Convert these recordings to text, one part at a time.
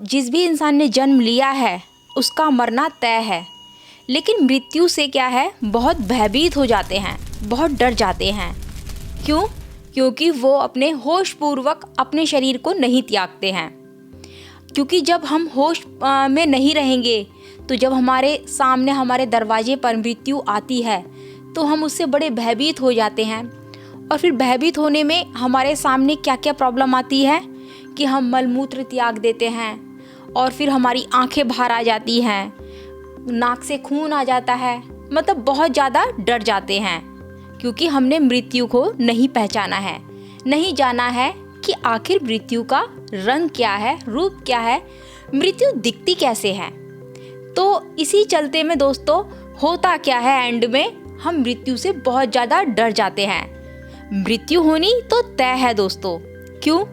जिस भी इंसान ने जन्म लिया है उसका मरना तय है, लेकिन मृत्यु से क्या है, बहुत भयभीत हो जाते हैं, बहुत डर जाते हैं। क्यों? क्योंकि वो अपने होश पूर्वक अपने शरीर को नहीं त्यागते हैं। क्योंकि जब हम होश में नहीं रहेंगे तो जब हमारे सामने हमारे दरवाजे पर मृत्यु आती है तो हम उससे बड़े भयभीत हो जाते हैं। और फिर भयभीत होने में हमारे सामने क्या क्या प्रॉब्लम आती है कि हम मलमूत्र त्याग देते हैं और फिर हमारी आंखें बाहर आ जाती हैं, नाक से खून आ जाता है, मतलब बहुत ज़्यादा डर जाते हैं क्योंकि हमने मृत्यु को नहीं पहचाना है, नहीं जाना है कि आखिर मृत्यु का रंग क्या है, रूप क्या है, मृत्यु दिखती कैसे है। तो इसी चलते में दोस्तों होता क्या है, एंड में हम मृत्यु से बहुत ज़्यादा डर जाते हैं। मृत्यु होनी तो तय है दोस्तों। क्यों?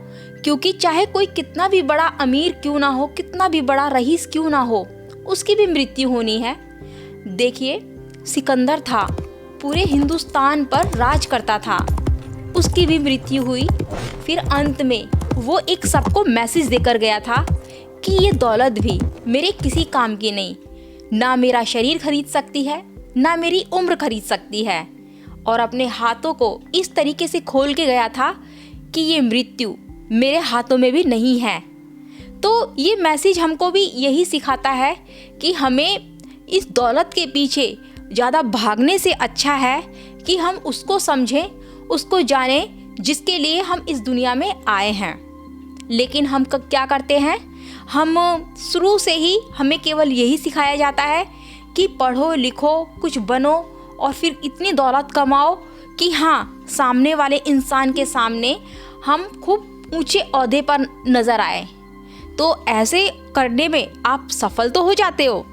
क्योंकि चाहे कोई कितना भी बड़ा अमीर क्यों ना हो, कितना भी बड़ा रईस क्यों ना हो, उसकी भी मृत्यु होनी है। देखिए, सिकंदर था, पूरे हिंदुस्तान पर राज करता था, उसकी भी मृत्यु हुई। फिर अंत में वो एक सबको मैसेज देकर गया था कि ये दौलत भी मेरे किसी काम की नहीं, ना मेरा शरीर खरीद सकती है, ना मेरी उम्र खरीद सकती है। और अपने हाथों को इस तरीके से खोल के गया था कि ये मृत्यु मेरे हाथों में भी नहीं है। तो ये मैसेज हमको भी यही सिखाता है कि हमें इस दौलत के पीछे ज़्यादा भागने से अच्छा है कि हम उसको समझें, उसको जानें जिसके लिए हम इस दुनिया में आए हैं। लेकिन हम क्या करते हैं, हम शुरू से ही हमें केवल यही सिखाया जाता है कि पढ़ो लिखो, कुछ बनो और फिर इतनी दौलत कमाओ कि हाँ, सामने वाले इंसान के सामने हम खूब ऊंचे ओहदे पर नज़र आए। तो ऐसे करने में आप सफल तो हो जाते हो,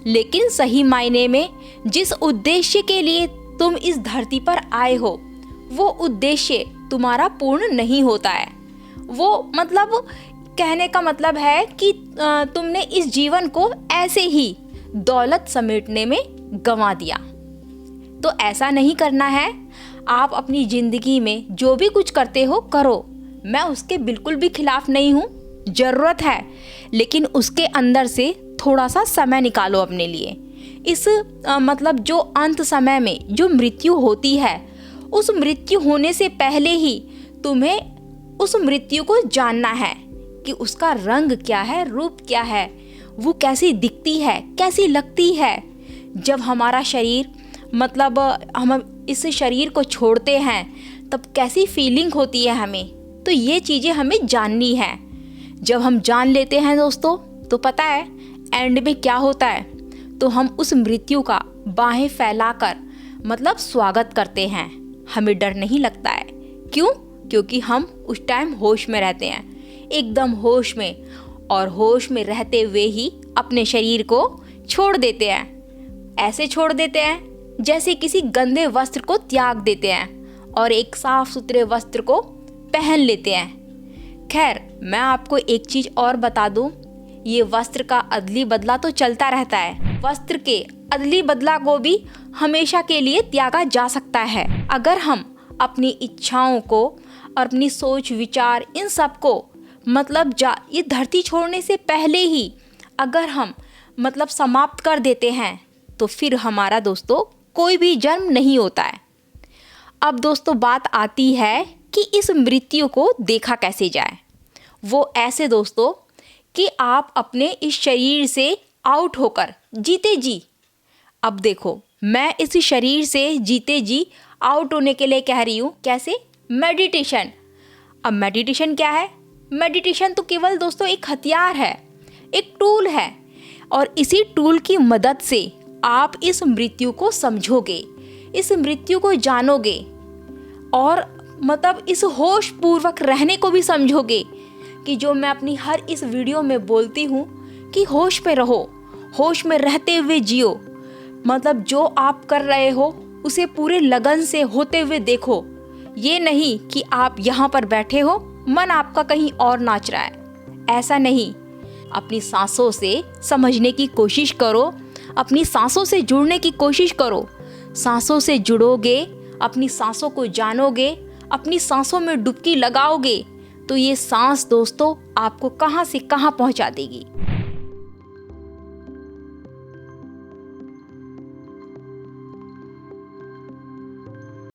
लेकिन सही मायने में जिस उद्देश्य के लिए तुम इस धरती पर आए हो वो उद्देश्य तुम्हारा पूर्ण नहीं होता है। वो मतलब कहने का मतलब है कि तुमने इस जीवन को ऐसे ही दौलत समेटने में गंवा दिया। तो ऐसा नहीं करना है। आप अपनी ज़िंदगी में जो भी कुछ करते हो करो, मैं उसके बिल्कुल भी खिलाफ नहीं हूँ, ज़रूरत है, लेकिन उसके अंदर से थोड़ा सा समय निकालो अपने लिए। इस मतलब जो अंत समय में जो मृत्यु होती है, उस मृत्यु होने से पहले ही तुम्हें उस मृत्यु को जानना है कि उसका रंग क्या है, रूप क्या है, वो कैसी दिखती है, कैसी लगती है। जब हमारा शरीर मतलब हम इस शरीर को छोड़ते हैं तब कैसी फीलिंग होती है हमें, तो ये चीज़ें हमें जाननी है। जब हम जान लेते हैं दोस्तों तो पता है एंड में क्या होता है, तो हम उस मृत्यु का बाहें फैलाकर मतलब स्वागत करते हैं। हमें डर नहीं लगता है। क्यों? क्योंकि हम उस टाइम होश में रहते हैं, एकदम होश में, और होश में रहते हुए ही अपने शरीर को छोड़ देते हैं। ऐसे छोड़ देते हैं जैसे किसी गंदे वस्त्र को त्याग देते हैं और एक साफ सुथरे वस्त्र को पहन लेते हैं। खैर, मैं आपको एक चीज़ और बता दूं, ये वस्त्र का अदली बदला तो चलता रहता है। वस्त्र के अदली बदला को भी हमेशा के लिए त्यागा जा सकता है अगर हम अपनी इच्छाओं को और अपनी सोच विचार इन सब को मतलब ये धरती छोड़ने से पहले ही अगर हम मतलब समाप्त कर देते हैं तो फिर हमारा दोस्तों कोई भी जन्म नहीं होता है। अब दोस्तों बात आती है कि इस मृत्यु को देखा कैसे जाए। वो ऐसे दोस्तों कि आप अपने इस शरीर से आउट होकर जीते जी, अब देखो मैं इस शरीर से जीते जी आउट होने के लिए कह रही हूँ। कैसे? मेडिटेशन। अब मेडिटेशन क्या है? मेडिटेशन तो केवल दोस्तों एक हथियार है, एक टूल है, और इसी टूल की मदद से आप इस मृत्यु को समझोगे, इस मृत्यु को जानोगे और मतलब इस होश पूर्वक रहने को भी समझोगे कि जो मैं अपनी हर इस वीडियो में बोलती हूँ कि होश पे रहो, होश में रहते हुए जियो। मतलब जो आप कर रहे हो उसे पूरे लगन से होते हुए देखो। ये नहीं कि आप यहाँ पर बैठे हो, मन आपका कहीं और नाच रहा है, ऐसा नहीं। अपनी सांसों से समझने की कोशिश करो, अपनी सांसों से जुड़ने की कोशिश करो। सांसों से जुड़ोगे, अपनी सांसों को जानोगे, अपनी सांसों में डुबकी लगाओगे, तो ये सांस दोस्तों आपको कहाँ से कहाँ पहुँचा देगी।